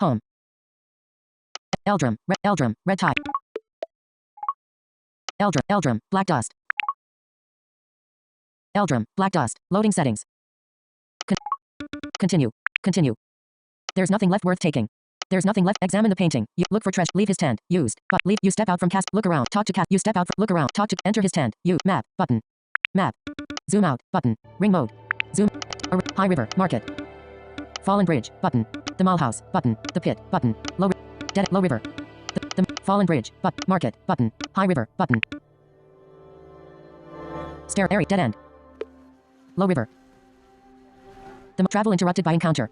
Home. Eldrum. Eldrum. Red tie. Eldrum. Black dust. Eldrum. Black dust. Loading settings. Continue. Continue. There's nothing left worth taking. There's nothing left. Examine the painting. You look for trash. Leave his tent. Used. But leave. You step out from cast. Look around. Talk to cast. You step out. Look around. Talk to. Enter his tent. You. Map. Button. Map. Zoom out. Button. Ring mode. Zoom. High river. Market. Fallen bridge. Button. The mall house. Button. The pit. Button. Low. Dead. Low river. The fallen bridge. But market. Button. High river. Button. Stair area. Dead end. Low river. The travel interrupted by encounter.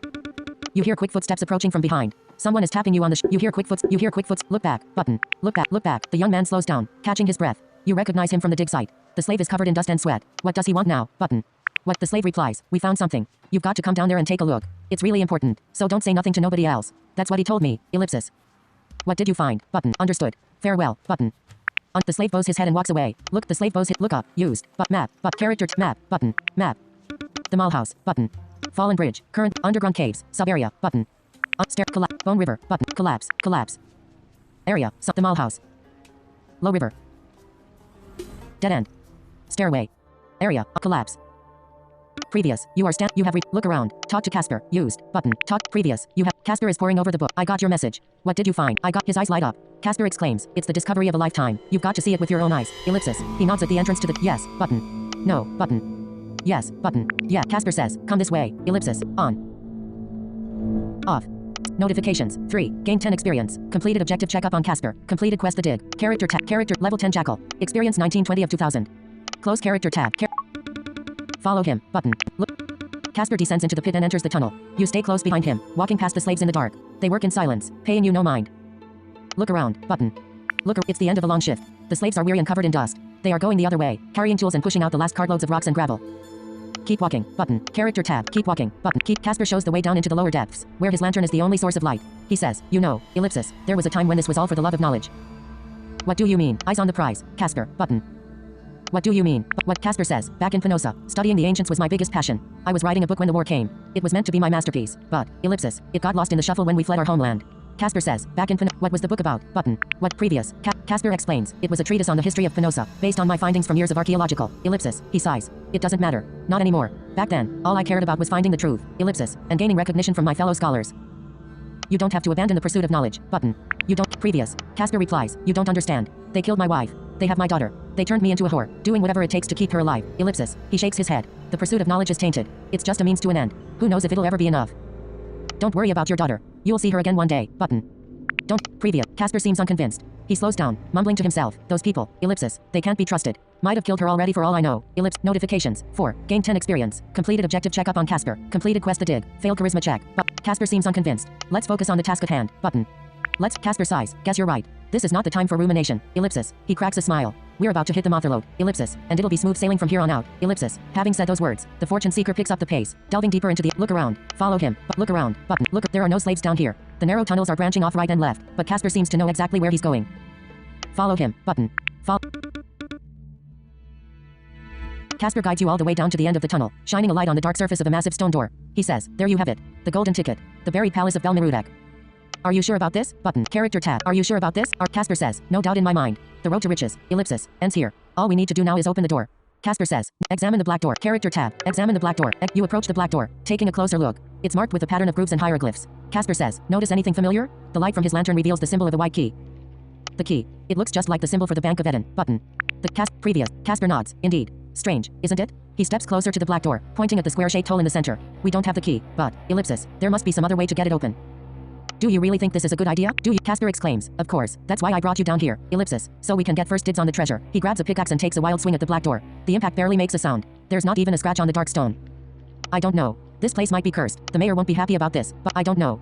You hear quick footsteps approaching from behind. Someone is tapping you on the You hear quick foots. You hear quick foots. Look back. Button. Look back. Look back. The young man slows down, catching his breath. You recognize him from the dig site. The slave is covered in dust and sweat. What does he want now? Button. What? The slave replies. We found something. You've got to come down there and take a look. It's really important. So don't say nothing to nobody else. That's what he told me. Ellipsis. What did you find? Button. Understood. Farewell. Button. The slave bows his head and walks away. Look. The slave bows hit. Look up. Used. But map. But character. Map. Button. Map. The mall house. Button. Fallen bridge. Current. Underground caves. Sub area. Button. Stair. Collapse. Bone river. Button. Collapse. Collapse. Area. Sub. The mall house. Low river. Dead end. Stairway. Area. Collapse. Previous. You are You have Look around. Talk to Casper. Used. Button. Talk. Previous. You have. Casper is poring over the book. I got your message. What did you find? I got. His eyes light up. Casper exclaims. It's the discovery of a lifetime. You've got to see it with your own eyes. Ellipsis. He nods at the entrance to the. Yes. Button. No. Button. Yes. Button. Yeah. Casper says. Come this way. Ellipsis. On. Off. Notifications. 3. Gain 10 experience. Completed objective checkup on Casper. Completed quest the dig. Character tab. Character level 10 Jackal. Experience 1920 of 2000. Close character tab. Follow him. Button. Look. Casper descends into the pit and enters the tunnel. You stay close behind him, walking past the slaves in the dark. They work in silence, paying you no mind. Look around. Button. Look. It's the end of a long shift. The slaves are weary and covered in dust. They are going the other way, carrying tools and pushing out the last cartloads of rocks and gravel. Keep walking. Button. Character tab. Keep walking. Button. Keep. Casper shows the way down into the lower depths, where his lantern is the only source of light. He says, you know, Ellipsis, there was a time when this was all for the love of knowledge. What do you mean? Eyes on the prize. Casper. Button. What do you mean? What? Casper says, back in Penosa, studying the ancients was my biggest passion. I was writing a book when the war came. It was meant to be my masterpiece, but, Ellipsis, it got lost in the shuffle when we fled our homeland. Casper says, back in Penosa, what was the book about? Button. What? Previous. Casper explains, it was a treatise on the history of Penosa, based on my findings from years of archaeological. Ellipsis. He sighs. It doesn't matter. Not anymore. Back then, all I cared about was finding the truth. Ellipsis. And gaining recognition from my fellow scholars. You don't have to abandon the pursuit of knowledge. Button. You don't. Previous. Casper replies, you don't understand. They killed my wife. They have my daughter. They turned me into a whore, doing whatever it takes to keep her alive. Ellipsis. He shakes his head. The pursuit of knowledge is tainted. It's just a means to an end. Who knows if it'll ever be enough? Don't worry about your daughter. You'll see her again one day. Button. Don't. Previous. Casper seems unconvinced. He slows down, mumbling to himself. Those people. Ellipsis. They can't be trusted. Might have killed her already for all I know. Notifications. 4. Gain 10 experience. Completed objective checkup on Casper. Completed quest the dig. Failed charisma check. But Casper seems unconvinced. Let's focus on the task at hand. Button. Let's. Casper sighs. Guess you're right. This is not the time for rumination. Ellipsis. He cracks a smile. We're about to hit the Motherlode. Ellipsis. And it'll be smooth sailing from here on out. Ellipsis. Having said those words, the fortune seeker picks up the pace, delving deeper into the. Look around. Follow him. But look around. Button. Look. There are no slaves down here. The narrow tunnels are branching off right and left, but Casper seems to know exactly where he's going. Follow him. Button. Follow. Casper guides you all the way down to the end of the tunnel, shining a light on the dark surface of a massive stone door. He says, there you have it. The golden ticket. The buried palace of Belmerudek. Are you sure about this? Button. Character tab. Are you sure about this? Casper says, no doubt in my mind. The road to riches. Ellipsis. Ends here. All we need to do now is open the door. Casper says, examine the black door. Character tab. Examine the black door. You approach the black door, taking a closer look. It's marked with a pattern of grooves and hieroglyphs. Casper says, notice anything familiar? The light from his lantern reveals the symbol of the white key. The key. It looks just like the symbol for the Bank of Eden. Button. Previous. Casper nods. Indeed. Strange, isn't it? He steps closer to the black door, pointing at the square-shaped hole in the center. We don't have the key, but, ellipsis, there must be some other way to get it open. Do you really think this is a good idea? Do you? Casper exclaims. Of course. That's why I brought you down here. Ellipsis. So we can get first dibs on the treasure. He grabs a pickaxe and takes a wild swing at the black door. The impact barely makes a sound. There's not even a scratch on the dark stone. I don't know. This place might be cursed. The mayor won't be happy about this, but I don't know.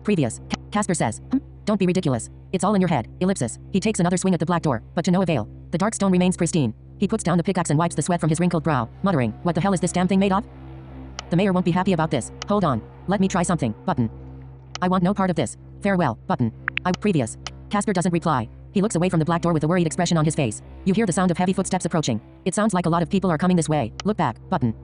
Previous. Casper says. Don't be ridiculous. It's all in your head. Ellipsis. He takes another swing at the black door, but to no avail. The dark stone remains pristine. He puts down the pickaxe and wipes the sweat from his wrinkled brow, muttering, what the hell is this damn thing made of? The mayor won't be happy about this. Hold on. Let me try something. Button. I want no part of this. Farewell. Button. Previous. Casper doesn't reply. He looks away from the black door with a worried expression on his face. You hear the sound of heavy footsteps approaching. It sounds like a lot of people are coming this way. Look back. Button.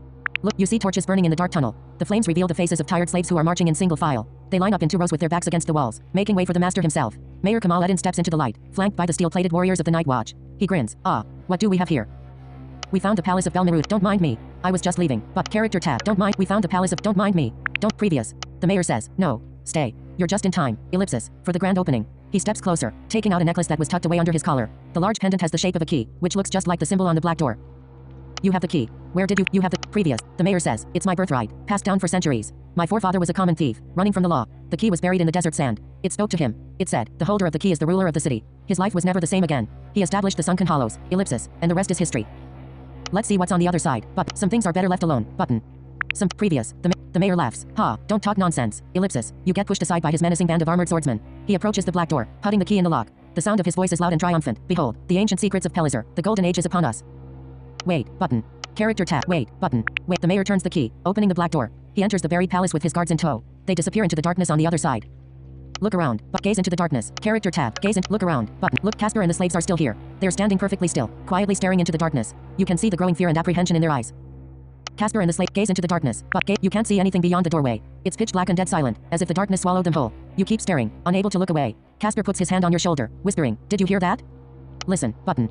Look, you see torches burning in the dark tunnel. The flames reveal the faces of tired slaves who are marching in single file. They line up in 2 rows with their backs against the walls, making way for the master himself. Mayor Kamal Eddin steps into the light, flanked by the steel-plated warriors of the Night Watch. He grins. Ah, what do we have here? We found the palace of Belmerud. Don't mind me. I was just leaving. But character tab. Don't mind. We found the palace of. Don't mind me. Don't. Previous. The mayor says. No. Stay. You're just in time. Ellipsis. For the grand opening. He steps closer, taking out a necklace that was tucked away under his collar. The large pendant has the shape of a key, which looks just like the symbol on the black door. You have the key. Where did you have the previous? The mayor says. It's my birthright, passed down for centuries. My forefather was a common thief, running from the law. The key was buried in the desert sand. It spoke to him. It said, the holder of the key is the ruler of the city. His life was never the same again. He established the sunken hollows, ellipsis, and the rest is history. Let's see what's on the other side. But some things are better left alone. Button. Some previous. The mayor laughs. Ha, don't talk nonsense. Ellipsis. You get pushed aside by his menacing band of armored swordsmen. He approaches the black door, putting the key in the lock. The sound of his voice is loud and triumphant. Behold, the ancient secrets of Pelizar. The golden age is upon us. Wait, button. Character tab. Wait, button. Wait. The mayor turns the key, opening the black door. He enters the buried palace with his guards in tow. They disappear into the darkness on the other side. Look around, but gaze into the darkness. Character tab. Gaze and look around. Button. Look, Casper and the slaves are still here. They're standing perfectly still, quietly staring into the darkness. You can see the growing fear and apprehension in their eyes. Casper and the slave gaze into the darkness, but you can't see anything beyond the doorway. It's pitch black and dead silent, as if the darkness swallowed them whole. You keep staring, unable to look away. Casper puts his hand on your shoulder, whispering, "Did you hear that?" Listen, button.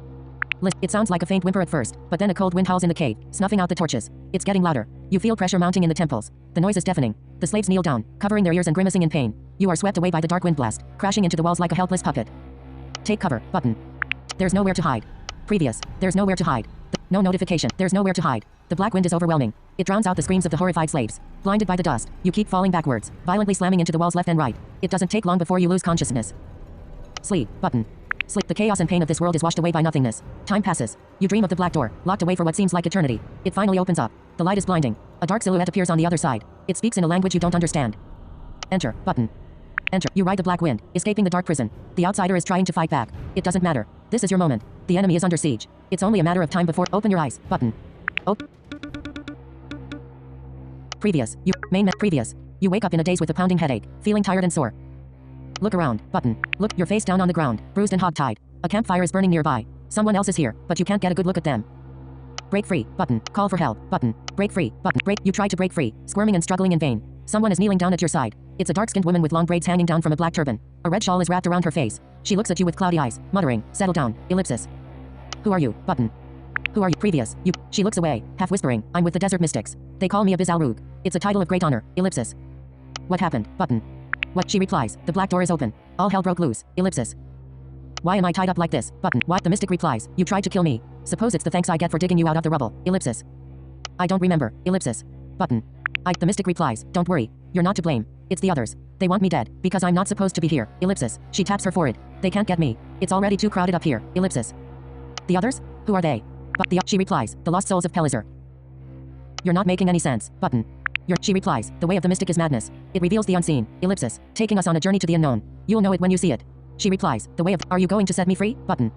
It sounds like a faint whimper at first, but then a cold wind howls in the cave, snuffing out the torches. It's getting louder. You feel pressure mounting in the temples. The noise is deafening. The slaves kneel down, covering their ears and grimacing in pain. You are swept away by the dark wind blast, crashing into the walls like a helpless puppet. Take cover, button. There's nowhere to hide. Previous. There's nowhere to hide. No notification. There's nowhere to hide. The black wind is overwhelming. It drowns out the screams of the horrified slaves. Blinded by the dust, you keep falling backwards, violently slamming into the walls left and right. It doesn't take long before you lose consciousness. Sleep, button. Sleep. The chaos and pain of this world is washed away by nothingness. Time passes. You dream of the black door, locked away for what seems like eternity. It finally opens up. The light is blinding. A dark silhouette appears on the other side. It speaks in a language you don't understand. Enter, button. Enter. You ride the black wind, escaping the dark prison. The outsider is trying to fight back. It doesn't matter. This is your moment. The enemy is under siege. It's only a matter of time before. Open your eyes, button. Previous. Previous. You wake up in a daze with a pounding headache, feeling tired and sore. Look around, button. Look, you're face down on the ground, bruised and hogtied. A campfire is burning nearby. Someone else is here, but you can't get a good look at them. Break free, button. Call for help, button. Break free, button. Break. You try to break free, squirming and struggling in vain. Someone is kneeling down at your side. It's a dark-skinned woman with long braids hanging down from a black turban. A red shawl is wrapped around her face. She looks at you with cloudy eyes, muttering, "Settle down, ellipsis." Who are you, button? Who are you? Previous. You. She looks away, half whispering, "I'm with the desert mystics. They call me Abiz al-Rug. It's a title of great honor, ellipsis." What happened, button? What? She replies, "The black door is open. All hell broke loose, ellipsis." Why am I tied up like this, button? Why? The mystic replies, "You tried to kill me. Suppose it's the thanks I get for digging you out of the rubble, ellipsis." I don't remember, ellipsis. Button. The mystic replies, "Don't worry. You're not to blame. It's the others. They want me dead, because I'm not supposed to be here, ellipsis." She taps her forehead. "They can't get me. It's already too crowded up here, ellipsis." The others? Who are they? She replies, "The lost souls of Pelizar." You're not making any sense, button. She replies, "The way of the mystic is madness. It reveals the unseen, ellipsis, taking us on a journey to the unknown. You'll know it when you see it." She replies, "The way of. Are you going to set me free, button?"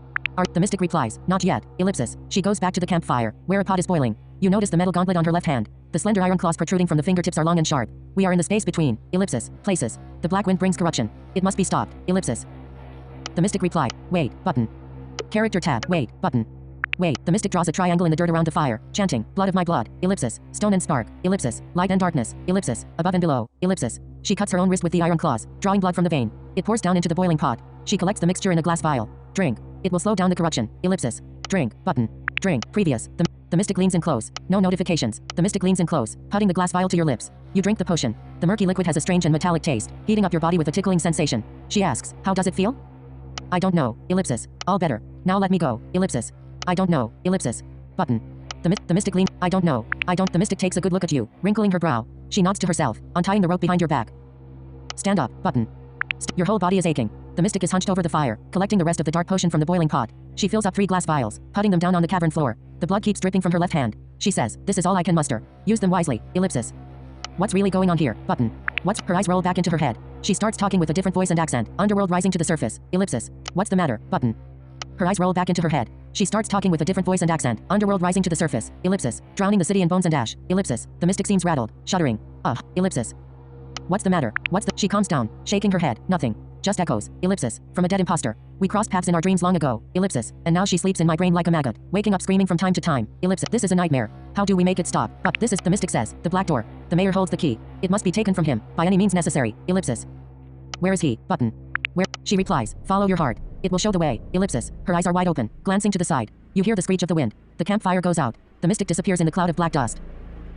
The mystic replies, "Not yet, ellipsis." She goes back to the campfire, where a pot is boiling. You notice the metal gauntlet on her left hand. The slender iron claws protruding from the fingertips are long and sharp. We are in the space between, ellipsis, places. The black wind brings corruption. It must be stopped, ellipsis. The mystic replied, "Wait, button." Character tab. Wait, button. Wait. The mystic draws a triangle in the dirt around the fire, chanting, "Blood of my blood, ellipsis, stone and spark, ellipsis, light and darkness, ellipsis, above and below, ellipsis." She cuts her own wrist with the iron claws, drawing blood from the vein. It pours down into the boiling pot. She collects the mixture in a glass vial. Drink. It will slow down the corruption, ellipsis. Drink, button. Drink. Previous. The mystic leans in close. No notifications. The mystic leans in close, putting the glass vial to your lips. You drink the potion. The murky liquid has a strange and metallic taste, heating up your body with a tickling sensation. She asks, "How does it feel?" I don't know, ellipsis. All better. Now let me go, ellipsis. I don't know, ellipsis. Button. The mystic lean. I don't know. The mystic takes a good look at you, wrinkling her brow. She nods to herself, untying the rope behind your back. Stand up, button. Your whole body is aching. The mystic is hunched over the fire, collecting the rest of the dark potion from the boiling pot. She fills up 3 glass vials, putting them down on the cavern floor. The blood keeps dripping from her left hand. She says, "This is all I can muster. Use them wisely, ellipsis." What's really going on here, button? What's? Her eyes roll back into her head. She starts talking with a different voice and accent. Underworld rising to the surface, ellipsis. What's the matter, button? Her eyes roll back into her head. She starts talking with a different voice and accent. Underworld rising to the surface, ellipsis. Drowning the city in bones and ash, ellipsis. The mystic seems rattled, shuddering. Ellipsis. What's the matter? She calms down, shaking her head. Nothing. Just echoes. Ellipsis. From a dead imposter. We crossed paths in our dreams long ago. Ellipsis. And now she sleeps in my brain like a maggot, waking up screaming from time to time. Ellipsis. This is a nightmare. How do we make it stop? But this is the mystic says. The black door. The mayor holds the key. It must be taken from him by any means necessary. Ellipsis. Where is he? Button. Where? She replies. Follow your heart. It will show the way. Ellipsis. Her eyes are wide open, glancing to the side. You hear the screech of the wind. The campfire goes out. The mystic disappears in the cloud of black dust.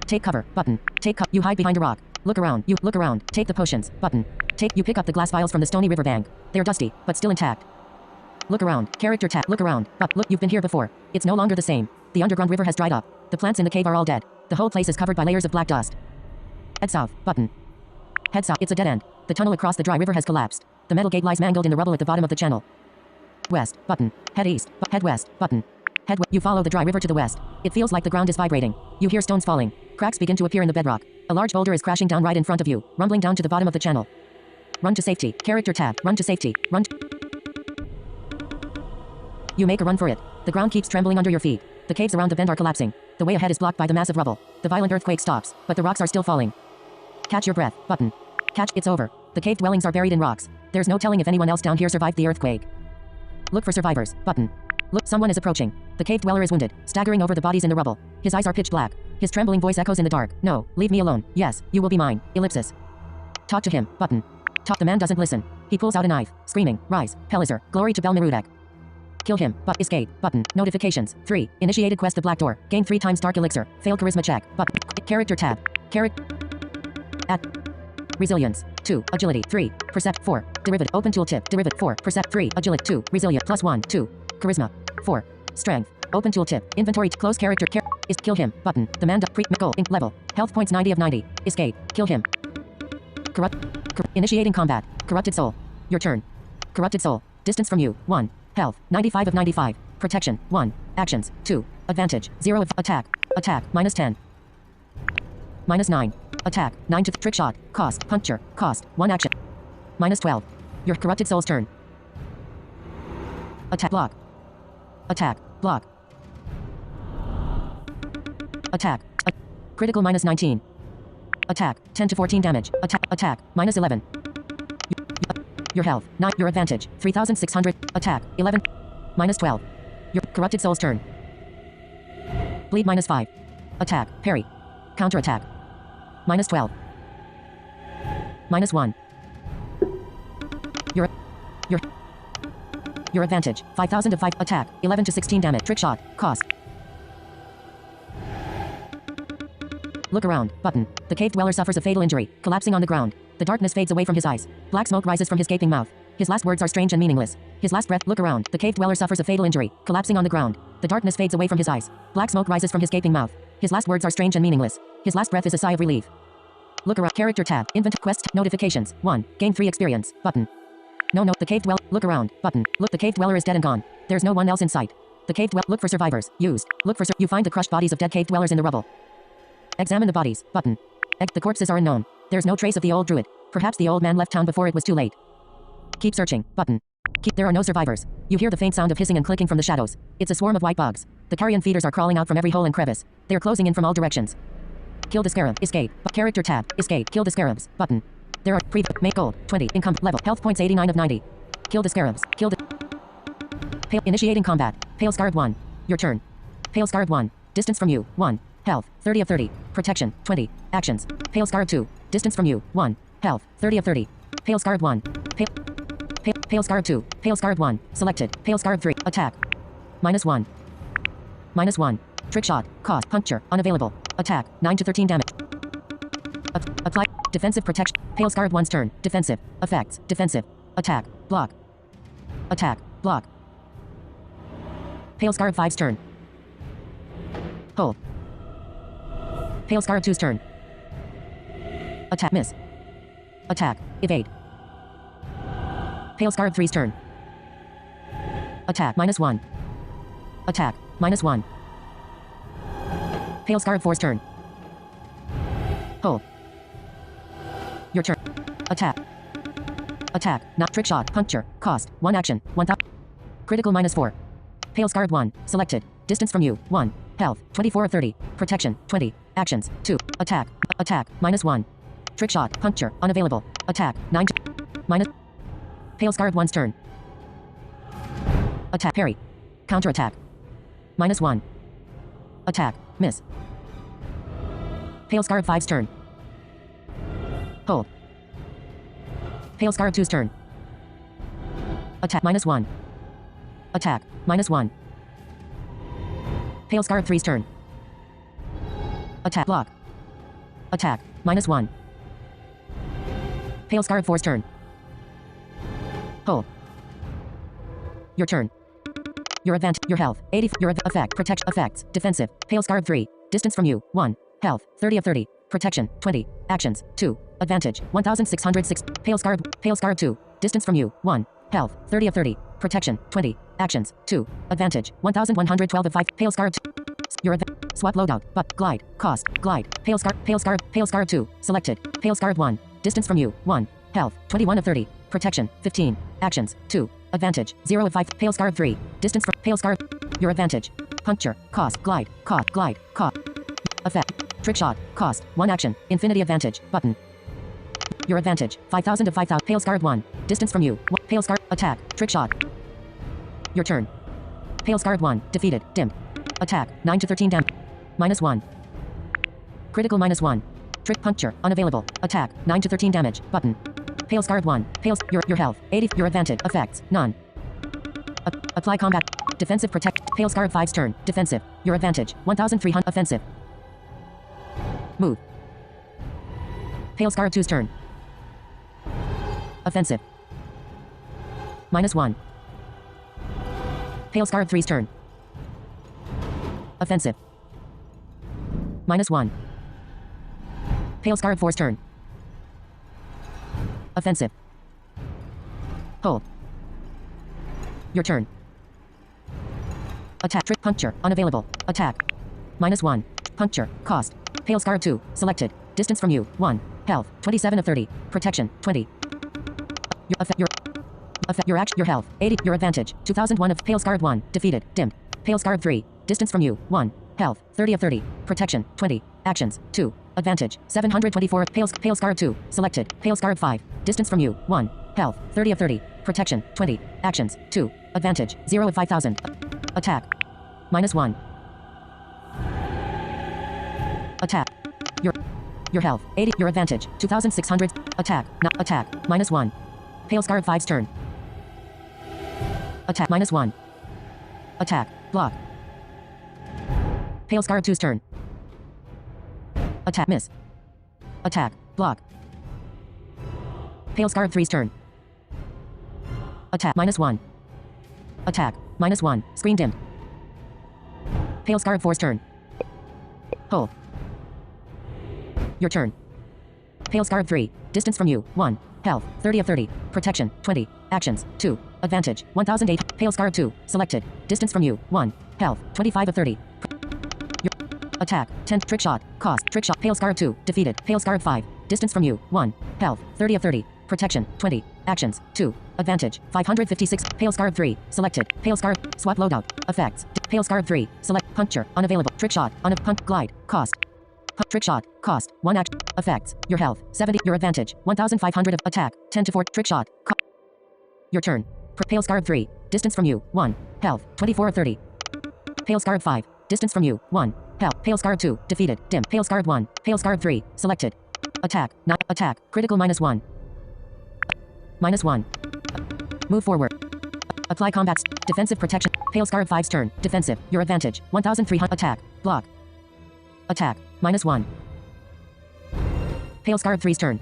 Take cover. Button. Take You hide behind a rock. Look around. You look around. Take the potions. Button. You pick up the glass vials from the stony riverbank. They're dusty, but still intact. Look around. Character tab. Look around. But look, you've been here before. It's no longer the same. The underground river has dried up. The plants in the cave are all dead. The whole place is covered by layers of black dust. Head south. Button. Head south. It's a dead end. The tunnel across the dry river has collapsed. The metal gate lies mangled in the rubble at the bottom of the channel. West. Button. Head east. Head west. Button. Head west. You follow the dry river to the west. It feels like the ground is vibrating. You hear stones falling. Cracks begin to appear in the bedrock. A large boulder is crashing down right in front of you, rumbling down to the bottom of the channel. Run to safety. Character tab. Run to safety. You make a run for it. The ground keeps trembling under your feet. The caves around the bend are collapsing. The way ahead is blocked by the massive rubble. The violent earthquake stops, but the rocks are still falling. Catch your breath. Button. It's over. The cave dwellings are buried in rocks. There's no telling if anyone else down here survived the earthquake. Look for survivors. Button. Look, someone is approaching. The cave dweller is wounded, staggering over the bodies in the rubble. His eyes are pitch black. His trembling voice echoes in the dark. No, leave me alone. Yes, you will be mine. Ellipsis. Talk to him. Button. The man doesn't listen. He pulls out a knife, screaming, Rise, Pelizar, glory to Belmerudek. Kill him, but escape. Button. Notifications. 3. Initiated quest the black door. Gain 3 times dark elixir. Failed charisma check. Button. Character tab. Resilience. 2. Agility. 3. Percept. 4. Derivative. Open tooltip. Derivative. 4. Percept. 3. Agility. 2. Resilient. Plus 1. 2. Charisma. 4. Strength. Open tooltip. Inventory. Close character. Is kill him. Button. The man. Goal. Ink level. Health points 90 of 90. Escape. Kill him. Initiating combat. Corrupted soul. Your turn. Corrupted soul. Distance from you. 1. Health. 95 of 95. Protection. 1. Actions. 2. Advantage. 0 of attack. Minus 10. Minus 9. Attack. 9 to trick shot. Cost. Puncture. Cost. 1 action. Minus 12. Your corrupted soul's turn. Attack. Block. Attack. Block. Attack. Critical minus 19. Attack. 10 to 14 damage. Attack. Minus 11. Your health. 9. Your advantage. 3,600. Attack. 11. Minus 12. Your corrupted soul's turn. Bleed minus 5. Attack. Parry. Counter attack. Minus 12. Minus 1. Your advantage. 5,000 of 5. Attack. 11 to 16 damage. Trick shot. Cost. Look around. Button. The cave dweller suffers a fatal injury, collapsing on the ground. The darkness fades away from his eyes. Black smoke rises from his gaping mouth. His last words are strange and meaningless. His last breath. Look around. The cave dweller suffers a fatal injury, collapsing on the ground. The darkness fades away from his eyes. Black smoke rises from his gaping mouth. His last words are strange and meaningless. His last breath is a sigh of relief. Look around. Character tab. Inventory. Quest. Notifications. 1. Gain 3 experience. Button. No. The cave dweller. Look around. Button. Look. The cave dweller is dead and gone. There's no one else in sight. The cave dweller. Look for survivors. Used. Look for you find the crushed bodies of dead cave dwellers in the rubble. Examine the bodies. Button. The corpses are unknown. There's no trace of the old druid. Perhaps the old man left town before it was too late. Keep searching. Button. There are no survivors. You hear the faint sound of hissing and clicking from the shadows. It's a swarm of white bugs. The carrion feeders are crawling out from every hole and crevice. They're closing in from all directions. Kill the scarab. Escape. Character tab. Escape. Kill the scarabs. Button. There are make gold. 20. Income level. Health points 89 of 90. Kill the scarabs. Kill the Pale. Initiating combat. Pale scarab 1. Your turn. Pale scarab 1. Distance from you. 1. Health. 30 of 30. Protection. 20. Actions. Pale scarab 2. Distance from you. 1. Health. 30 of 30. Pale scarab 1. Pale scarab 2. Pale scarab 1. Selected. Pale scarab 3. Attack. Minus 1. Minus 1. Trick shot. Cost. Puncture. Unavailable. Attack. 9 to 13 damage. Apply. Defensive protection. Pale scarab 1's turn. Defensive. Effects. Defensive. Attack. Block. Attack. Block. Pale scarab 5's turn. Hold. Pale scarab 2's turn. Attack. Miss. Attack. Evade. Pale scarab 3's turn. Attack. Minus 1. Attack. Minus 1. Pale scarab 4's turn. Hold. Your turn. Attack. Attack. Not trick shot. Puncture. Cost. 1 action. 1,000. Critical minus 4. Pale scarab 1. Selected. Distance from you. 1. Health. 24 of 30. Protection. 20. Actions. 2. Attack. Attack. Minus 1. Trick shot. Puncture. Unavailable. Attack. 9. Minus. Pale Scarred 1's turn. Attack. Parry. Counter attack. -1. Attack. Miss. Pale Scarred 5's turn. Hold. Pale Scarred 2's turn. Attack. -1. Attack. -1. Pale Scarred 3's turn. Attack. Block. Attack. -1. Pale Scarred 4's turn. Hold. Your turn. Your advantage. Your health. 80. Your effect. Protect. Effects. Defensive. Pale Scarred 3. Distance from you. 1. Health. 30 of 30. Protection. 20. Actions. 2. Advantage. 1606. Pale Scarred. Pale Scarred 2. Distance from you. 1. Health. 30 of 30. Protection. 20. Actions. 2. Advantage. 1112 of 5. Pale Scarred 2. Your swap loadout. But glide. Cost. Glide. Pale Scarred. Pale Scarred. Pale Scarred 2. Selected. Pale Scarred 1. Distance from you. 1. Health. 21 of 30. Protection. 15. Actions. 2. Advantage. 0 of 5. Pale Scarred 3. Distance from Pale Scarred. Your advantage. Puncture. Cost. Glide. Cost. Glide. Cost. Effect. Trick shot. Cost. 1 action. Infinity advantage. Button. Your advantage. 5000 to 5000. Pale Scarred 1. Distance from you. Pale Scarred. Attack. Trick shot. Your turn. Pale Scarred 1. Defeated. Dim. Attack. 9 to 13 damage. -1. Critical -1. Trick puncture. Unavailable. Attack. 9 to 13 damage. Button. Pale Scarred 1. Pale. Your health. 80. Your advantage. Effects. None. Apply combat. Defensive protect. Pale Scarred 5's turn. Defensive. Your advantage. 1300. Offensive. Move. Pale Scarred 2's turn. Offensive. -1. Pale Scarred 3's turn. Offensive. -1. Pale Scarred 4's turn. Offensive. Hold. Your turn. Attack. Trick puncture. Unavailable. Attack. -1. Puncture. Cost. Pale Scarred 2. Selected. Distance from you. 1. Health. 27 of 30. Protection. 20. Your effect. Your action. Your health. 80. Your advantage. 2001 of Pale Scarred 1. Defeated. Dimmed. Pale Scarred 3. Distance from you. 1. Health. 30 of 30. Protection. 20. Actions. 2. Advantage. 724 of Pale Scarred 2. Selected. Pale Scarred 5. Distance from you. 1. Health. 30 of 30. Protection. 20. Actions. 2. Advantage. 0 of 5000. Attack. -1. Attack. Your health. 80. Your advantage. 2600. Attack. Not attack. -1. Pale Scarred 5's turn. Attack. -1. Attack. Block. Pale Scarred 2's turn. Attack. Miss. Attack. Block. Pale Scarred 3's turn. Attack. -1. Attack. -1. Screen dimmed. Pale Scarred 4's turn. Hold. Your turn. Pale Scarred 3. Distance from you. 1. Health. 30 of 30. Protection. 20. Actions. 2. Advantage. 1008. Pale Scarred 2. Selected. Distance from you. 1. Health. 25 of 30. Attack. 10. Trick shot. Cost. Trick shot. Pale Scarred 2. Defeated. Pale Scarred 5. Distance from you. 1. Health. 30 of 30. Protection. 20. Actions. 2. Advantage. 556. Pale Scarred 3. Selected. Pale Scarred. Swap loadout. Effects. Pale Scarred 3. Select. Puncture. Unavailable. Trick shot. Punch. Glide. Cost. Trick shot. Cost. 1 action. Effects. Your health. 70. Your advantage. 1500 of attack. 10 to 4. Trick shot. Your turn. Pale Scarred 3. Distance from you. 1. Health. 24 of 30. Pale Scarred 5. Distance from you. 1. Health. Pale Scarred 2. Defeated. Dim. Pale Scarred 1. Pale Scarred 3. Selected. Attack. Not attack. Critical -1. -1. Move forward. Apply combats. Defensive protection. Pale Scarred 5's turn. Defensive. Your advantage. 1300. Attack. Block. Attack. -1. Pale Scarred 3's turn.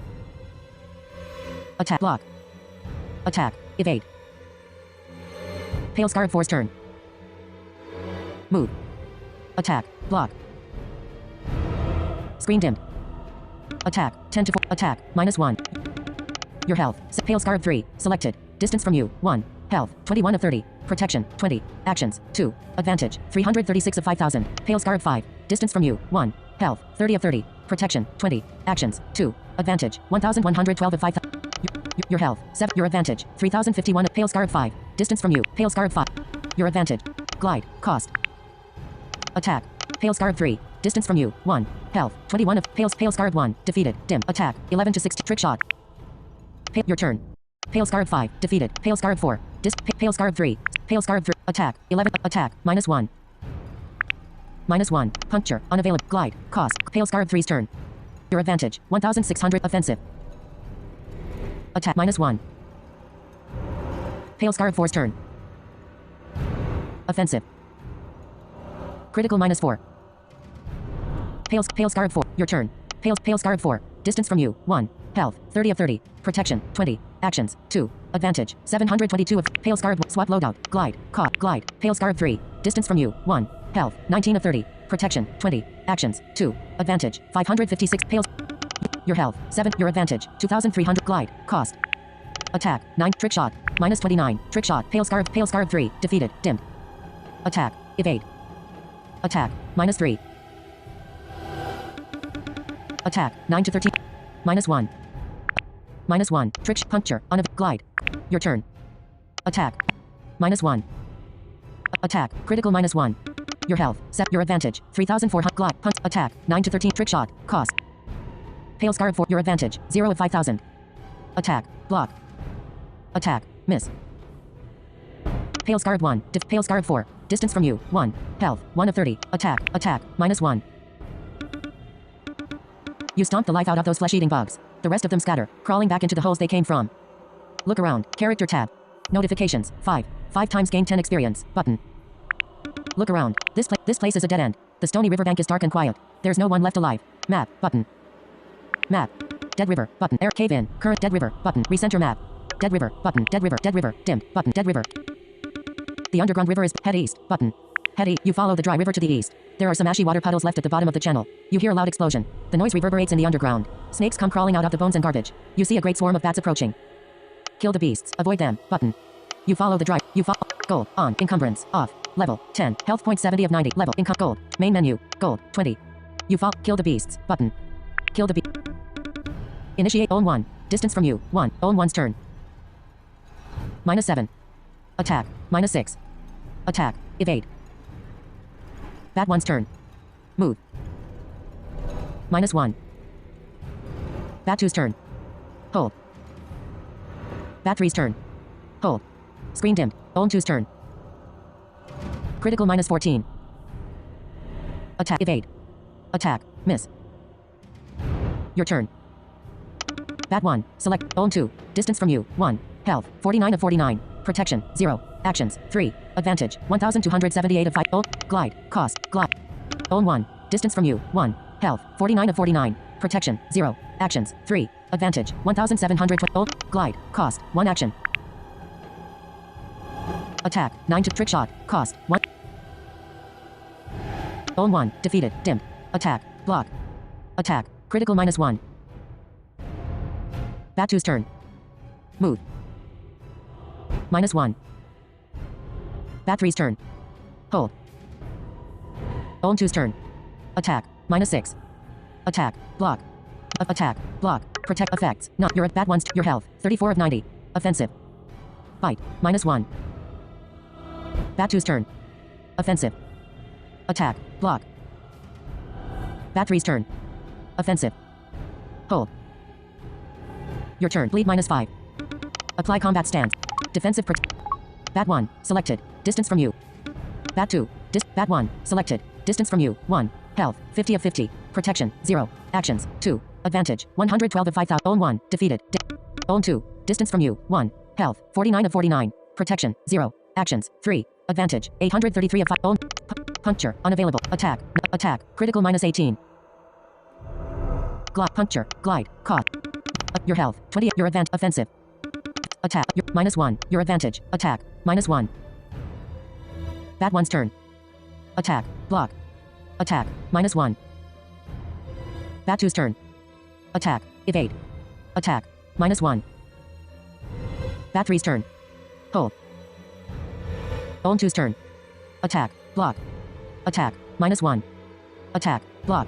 Attack. Block. Attack. Evade. Pale Scarred 4's turn. Move. Attack. Block. Screen dimmed. Attack. 10 to 4. Attack. -1. Your health. Pale Scarred 3. Selected. Distance from you. 1. Health. 21 of 30. Protection. 20. Actions. 2. Advantage. 336 of 5000. Pale Scarred 5. Distance from you. 1. Health. 30 of 30. Protection. 20. Actions. 2. Advantage. 1112 of 5000. Your health. 7. Your advantage. 3051 of Pale Scarred 5. Distance from you. Pale Scarred 5. Your advantage. Glide. Cost. Attack. Pale Scarred 3. Distance from you. 1. Health. 21 of Pale Scarred 1. Defeated. Dim. Attack. 11 to 6. Trick shot. Your turn. Pale Scarab 5. Defeated. Pale Scarab 4. Pale Scarab 3. Pale Scarab 3. Attack. 11. Attack. -1. -1. Puncture. Unavailable. Glide. Cost. Pale Scarab 3's turn. Your advantage. 1600. Offensive. Attack. -1. Pale Scarab 4's turn. Offensive. Critical -4. Pale Scarab 4. Your turn. Pale Scarab 4. Distance from you. 1. Health. 30 of 30. Protection. 20. Actions. 2. Advantage. 722 of Pale Scarab. Swap loadout. Glide. Caught. Glide. Pale Scarab 3. Distance from you. 1. Health. 19 of 30. Protection. 20. Actions. 2. Advantage. 556. Your health. 7. Your advantage. 2300. Glide. Cost. Attack. 9. Trick shot. -29. Trick shot. Pale Scarab 3. Defeated. Dimmed. Attack. Evade. Attack. -3. Attack. 9 to 13. -1. -1. Trick. Puncture. Glide. Your turn. Attack. -1. Attack. Critical -1. Your health. Set. Your advantage. 3400. Glide. Punch. Attack. 9 to 13. Trick shot. Cost. Pale Scarab 4. Your advantage. 0 of 5000. Attack. Block. Attack. Miss. Pale Scarab 1. Pale Scarab 4. Distance from you. 1. Health. 1 of 30. Attack. Attack. -1. You stomp the life out of those flesh-eating bugs. The rest of them scatter, crawling back into the holes they came from. Look around. Character tab. Notifications. 5. 5 times gain 10 experience. Button. Look around. This place is a dead end. The stony riverbank is dark and quiet. There's no one left alive. Map. Button. Map. Dead river. Button. Air. Cave in. Current dead river. Button. Recenter map. Dead river. Button. Dead river. Dead river. Dimmed. Button. Dead river. The underground river is head east. Button. Head east. You follow the dry river to the east. There are some ashy water puddles left at the bottom of the channel. You hear a loud explosion. The noise reverberates in the underground. Snakes come crawling out of the bones and garbage. You see a great swarm of bats approaching. Kill the beasts. Avoid them. Button. You follow the dry. You follow. Gold. On. Encumbrance. Off. Level. 10. Health point 70 of 90. Level. Income. Gold. Main menu. Gold. 20. You follow. Kill the beasts. Button. Kill the beast. Initiate. Own 1. Distance from you. 1. Own 1's turn. -7. Attack. -6. Attack. Evade. Bat 1's turn. Move. -1. Bat 2's turn. Hold. Bat 3's turn. Hold. Screen dimmed. Own 2's turn. Critical -14. Attack. Evade. Attack. Miss. Your turn. Bat 1. Select. Own 2. Distance from you. 1. Health. 49 of 49. Protection. 0. Actions. 3. Advantage. 1278 of 5. Own. Glide. Cost. Glide. Own 1. Distance from you. 1. Health. 49 of 49. Protection. 0. Actions. 3. Advantage. 1720. Own. Glide. Cost. 1 action. Attack. 9 to trick shot. Cost. 1. Own 1. Defeated. Dimmed. Attack. Block. Attack. Critical -1. Bat 2's turn. Move. -1. Bat 3's turn. Hold. Own 2's turn. Attack. -6. Attack. Block. Attack. Block. Protect effects. Not your Bat 1's your health. 34 of 90. Offensive. Bite. -1. Bat 2's turn. Offensive. Attack. Block. Bat 3's turn. Offensive. Hold. Your turn. Bleed -5. Apply combat stance. Defensive. Bat 1. Selected. Distance from you. Bat 2. Bat 1. Selected. Distance from you. 1. Health. 50 of 50. Protection. 0. Actions. 2. Advantage. 112 of 5000. Own 1. Defeated. Own 2. Distance from you. 1. Health. 49 of 49. Protection. 0. Actions. 3. Advantage. 833 of 5. Own. Puncture. Unavailable. Attack. Attack. Critical -18. Puncture. Glide. Caught. Your health. 20. Your offensive. Attack. -1. Your advantage. Attack. -1. Bat 1's turn. Attack. Block. Attack. -1. Bat 2's turn. Attack. Evade. Attack. -1. Bat 3's turn. Hold. Own 2's turn. Attack. Block. Attack. -1. Attack. Block.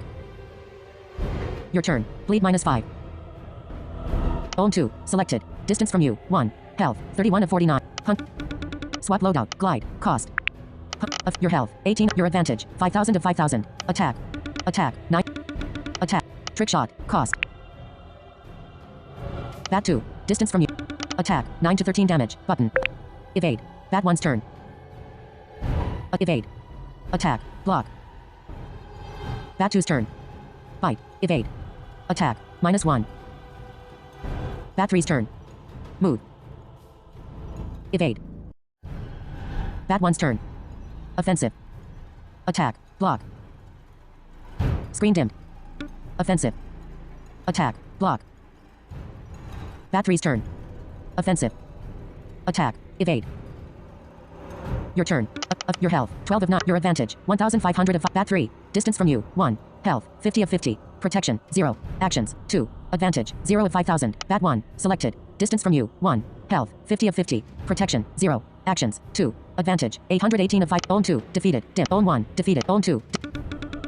Your turn. Bleed -5. Own 2. Selected. Distance from you. 1. Health. 31 of 49. Punch. Swap loadout. Glide. Cost. Your health. 18. Your advantage. 5000 of 5000. Attack. Attack. 9. Attack. Trick shot. Cost. Bat 2. Distance from you. Attack. 9 to 13 damage. Button. Evade. Bat 1's turn. Evade. Attack. Block. Bat 2's turn. Bite. Evade. Attack. -1. Bat 3's turn. Move. Evade. Bat 1's turn. Offensive. Attack. Block. Screen dimmed. Offensive. Attack. Block. Bat 3's turn. Offensive. Attack. Evade. Your turn. Your health. 12 of 9. Your advantage. 1500 of 5. Bat 3. Distance from you. 1. Health. 50 of 50. Protection. 0. Actions. 2. Advantage. 0 of 5000. Bat 1. Selected. Distance from you. 1. Health. 50 of 50. Protection. 0. Actions. 2. Advantage. 818 of 5. Own 2. Defeated. Dim. Own 1. Defeated. Own 2.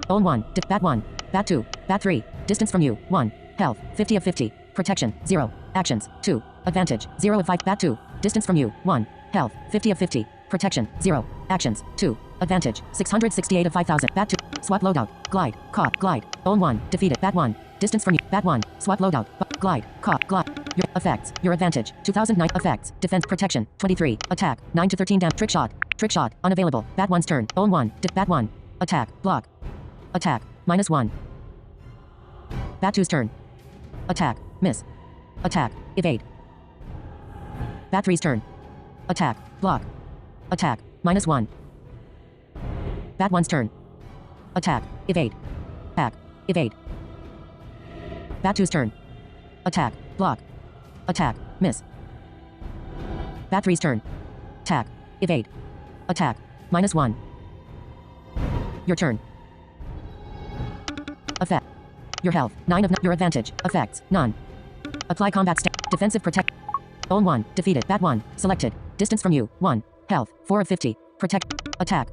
Own 1. Bat 1. Bat 2. Bat 3. Distance from you. 1. Health. 50 of 50. Protection. 0. Actions. 2. Advantage. 0 of 5. Bat 2. Distance from you. 1. Health. 50 of 50. Protection. 0. Actions. 2. Advantage. 668 of 5000. Bat 2. Swap loadout. Glide. Caught. Glide. Own 1. Defeated. Bat 1. Distance from you. Bat 1. Swap loadout. Glide. Caught. Glide. Your effects. Your advantage. 2009 effects. Defense. Protection. 23. Attack. 9 to 13 damage. Trick shot. Trick shot. Unavailable. Bat 1's turn. Own 1. Bat 1. Attack. Block. Attack. -1. Bat 2's turn. Attack. Miss. Attack. Evade. Bat 3's turn. Attack. Block. Attack. -1. Bat 1's turn. Attack. Evade. Attack. Evade. Bat 2's turn. Attack. Block. Attack. Miss. Bat 3's turn. Attack. Evade. Attack. -1. Your turn. Effect. Your health. 9 of 9. Your advantage. Effects. None. Apply combat step. Defensive protect. Own 1. Defeated. Bat 1. Selected. Distance from you. 1. Health. 4 of 50. Protect. Attack.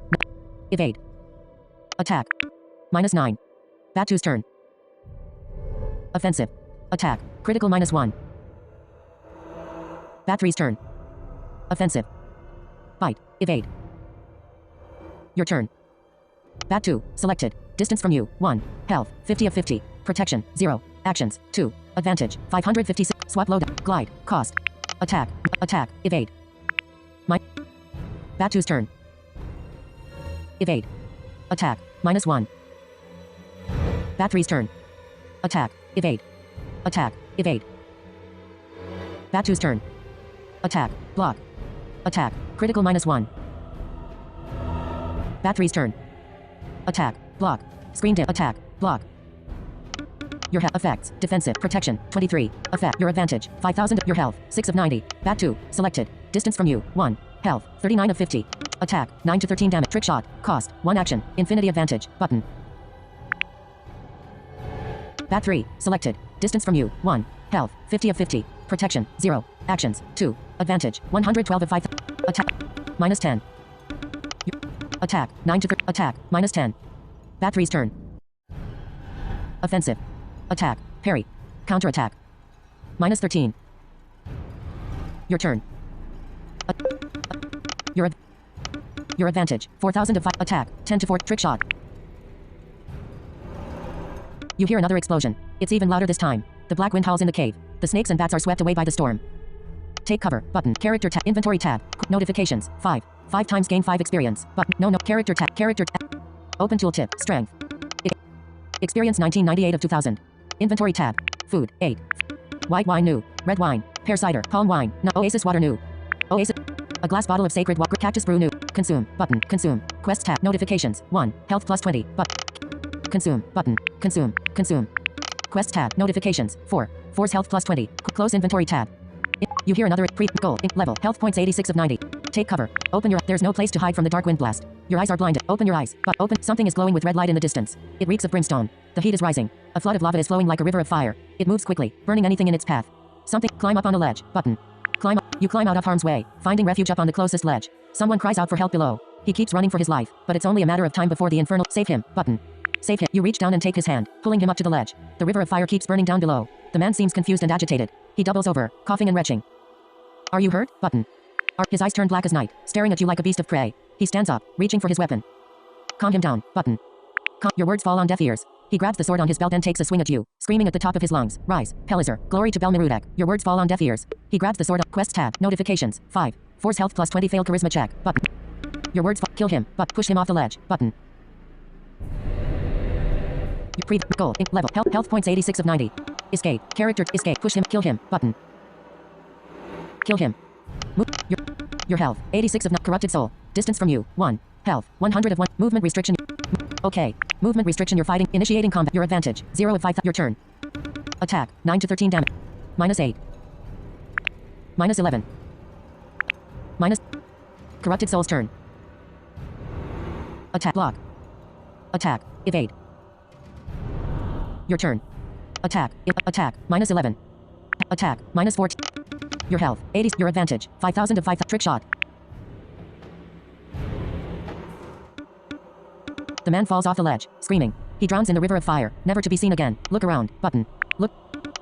Evade. Attack. -9. Bat 2's turn. Offensive. Attack. Critical -1. Bat 3's turn. Offensive. Bite. Evade. Your turn. Bat 2. Selected. Distance from you. 1. Health. 50 of 50. Protection. 0. Actions. 2. Advantage. 556. Swap load. Glide. Cost. Attack. Attack. Evade. Bat 2's turn. Evade. Attack. -1. Bat 3's turn. Attack. Evade. Attack. Evade. Bat 2's turn. Attack. Block. Attack. Critical -1. Bat 3's turn. Attack. Block. Screen dim. Attack. Block. Your effects. Defensive. Protection. 23. Effect. Your advantage. 5000. Your health. 6 of 90. Bat 2. Selected. Distance from you. 1. Health. 39 of 50. Attack. 9 to 13 damage. Trick shot. Cost. 1 action. Infinity advantage. Button. Bat 3. Selected. Distance from you. 1. Health. 50 of 50. Protection. 0. Actions. 2. Advantage. 112 of 5. Attack. -10. Attack. 9 to 3. Attack. -10. Bat 3's turn. Offensive. Attack. Parry. Counterattack. -13. Your turn. Your advantage. 4000 of 5. Attack. 10 to 4. Trick shot. You hear another explosion. It's even louder this time. The black wind howls in the cave. The snakes and bats are swept away by the storm. Take cover. Button. Character tab. Inventory tab. Notifications. 5. 5 times gain 5 experience. Button. No. Character tab. Character tab. Open tooltip. Strength. Experience 1998 of 2000. Inventory tab. Food. 8. White wine new. Red wine. Pear cider. Palm wine. No. Oasis water new. Oasis. A glass bottle of sacred water. Cactus brew new. Consume. Button. Consume. Quest tab. Notifications. 1. Health plus 20. Consume. Button. Consume. Consume. Quest tab. Notifications. 4. Force health plus 20. Close inventory tab. You hear another goal. Level. Health points 86 of 90. Take cover. Open your. There's no place to hide from the dark wind blast. Your eyes are blinded. Open your eyes. But open. Something is glowing with red light in the distance. It reeks of brimstone. The heat is rising. A flood of lava is flowing like a river of fire. It moves quickly, burning anything in its path. Something. Climb up on a ledge. Button. Climb up. You climb out of harm's way, finding refuge up on the closest ledge. Someone cries out for help below. He keeps running for his life, but it's only a matter of time before the infernal. Save him. Button. Save him. You reach down and take his hand, pulling him up to the ledge. The river of fire keeps burning down below. The man seems confused and agitated. He doubles over, coughing and retching. Are you hurt? Button. His eyes turn black as night, staring at you like a beast of prey. He stands up, reaching for his weapon. Calm him down. Button. Your words fall on deaf ears. He grabs the sword on his belt and takes a swing at you, screaming at the top of his lungs. Rise, Pelizar, glory to Belmerudek. Your words fall on deaf ears. He grabs the sword. Quest tab. Notifications. 5. Force health plus 20. Fail charisma check. Button. Your words fall. Kill him. But push him off the ledge. Button. Goal. Level. Health points 86 of 90. Escape. Character. Escape. Push him. Kill him. Button. Kill him. Move. Your health. 86 of corrupted soul. Distance from you. 1. Health. 100 of 1. Movement restriction. Okay. Movement restriction. You're fighting. Initiating combat. Your advantage. 0 of 5. Your turn. Attack. 9 to 13 damage. -8. -11. Minus. Corrupted soul's turn. Attack. Block. Attack. Evade. Your turn. Attack. Attack. -11. Attack. -14. Your health. 80. Your advantage. 5,000 of 5. Trick shot. The man falls off the ledge, screaming. He drowns in the river of fire, never to be seen again. Look around. Button. Look.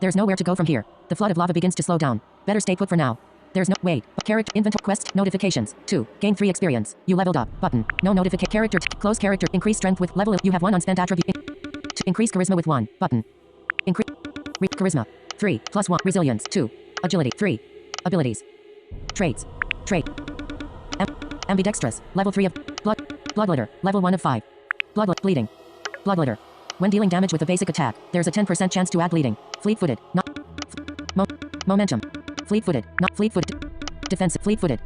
There's nowhere to go from here. The flood of lava begins to slow down. Better stay put for now. There's no. Wait. Character. Inventory. Quest. Notifications. 2. Gain 3 experience. You leveled up. Button. No notification. Character. Close character. Increase strength with level. You have 1 unspent attribute. To increase charisma with 1. Button. Increase. Charisma. 3. Plus 1. Resilience. 2. Agility. 3. Abilities. Traits. Trait. Ambidextrous. Level 3 of. Bloodletter. Level 1 of 5. Bleeding. Bloodletter. When dealing damage with a basic attack, there's a 10% chance to add bleeding. Fleet-footed. Not. Momentum. Fleet-footed. Not fleet-footed. Defensive. Fleet-footed.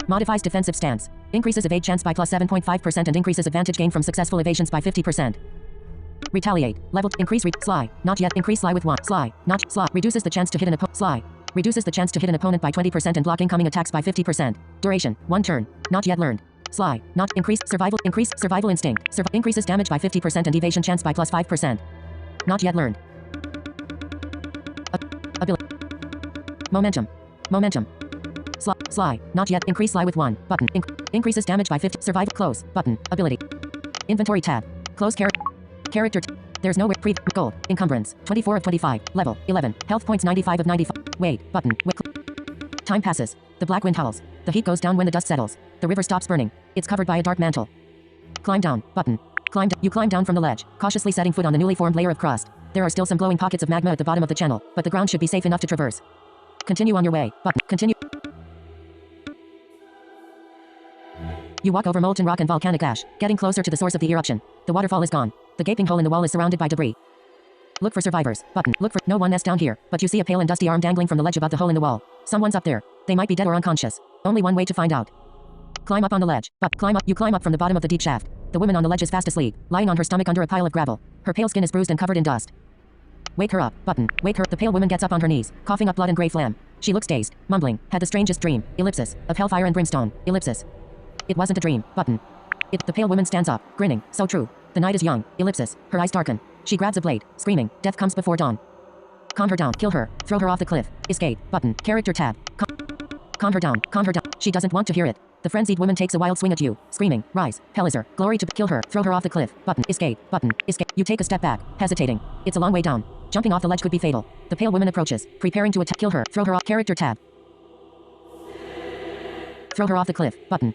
Modifies defensive stance. Increases evade chance by plus 7.5% and increases advantage gain from successful evasions by 50%. Retaliate. Level. Increase. Sly. Not yet. Increase sly with 1. Sly. Not. Sly. Reduces the chance to hit an opponent. Sly. Reduces the chance to hit an opponent by 20% and block incoming attacks by 50%. Duration. 1 turn. Not yet learned. Sly. Not. Increase. Survival. Increase. Survival instinct. Increases damage by 50% and evasion chance by plus 5%. Not yet learned. Ability. Momentum. Momentum. Sly. Not yet. Increase sly with 1. Button. Increases damage by 50. Survival. Close. Button. Ability. Inventory tab. Close character. There's no gold. Encumbrance. 24 of 25. Level. 11. Health points 95 of 95. Wait. Button. Wait. Time passes. The black wind howls. The heat goes down when the dust settles. The river stops burning. It's covered by a dark mantle. Climb down. Button. You climb down from the ledge, cautiously setting foot on the newly formed layer of crust. There are still some glowing pockets of magma at the bottom of the channel, but the ground should be safe enough to traverse. Continue on your way. Button. Continue. You walk over molten rock and volcanic ash, getting closer to the source of the eruption. The waterfall is gone. The gaping hole in the wall is surrounded by debris. Look for survivors. Button. Look for. No one nest down here, but you see a pale and dusty arm dangling from the ledge above the hole in the wall. Someone's up there. They might be dead or unconscious. Only one way to find out. Climb up on the ledge. Climb up. You climb up from the bottom of the deep shaft. The woman on the ledge is fast asleep, lying on her stomach under a pile of gravel. Her pale skin is bruised and covered in dust. Wake her up. Button. Wake her. The pale woman gets up on her knees, coughing up blood and gray phlegm. She looks dazed, mumbling. Had the strangest dream. Ellipsis. Of hellfire and brimstone. Ellipsis. It wasn't a dream. Button. The pale woman stands up, grinning. So true. The night is young. Ellipsis. Her eyes darken. She grabs a blade, screaming. Death comes before dawn. Calm her down. Kill her. Throw her off the cliff. Escape. Button. Character tab. Calm her down. Calm her down. She doesn't want to hear it. The frenzied woman takes a wild swing at you, screaming. Rise. Pelizar. Glory to. Kill her. Throw her off the cliff. Button. Escape. Button. Escape. You take a step back, hesitating. It's a long way down. Jumping off the ledge could be fatal. The pale woman approaches, preparing to attack. Kill her. Throw her off. Character tab. Throw her off the cliff. Button.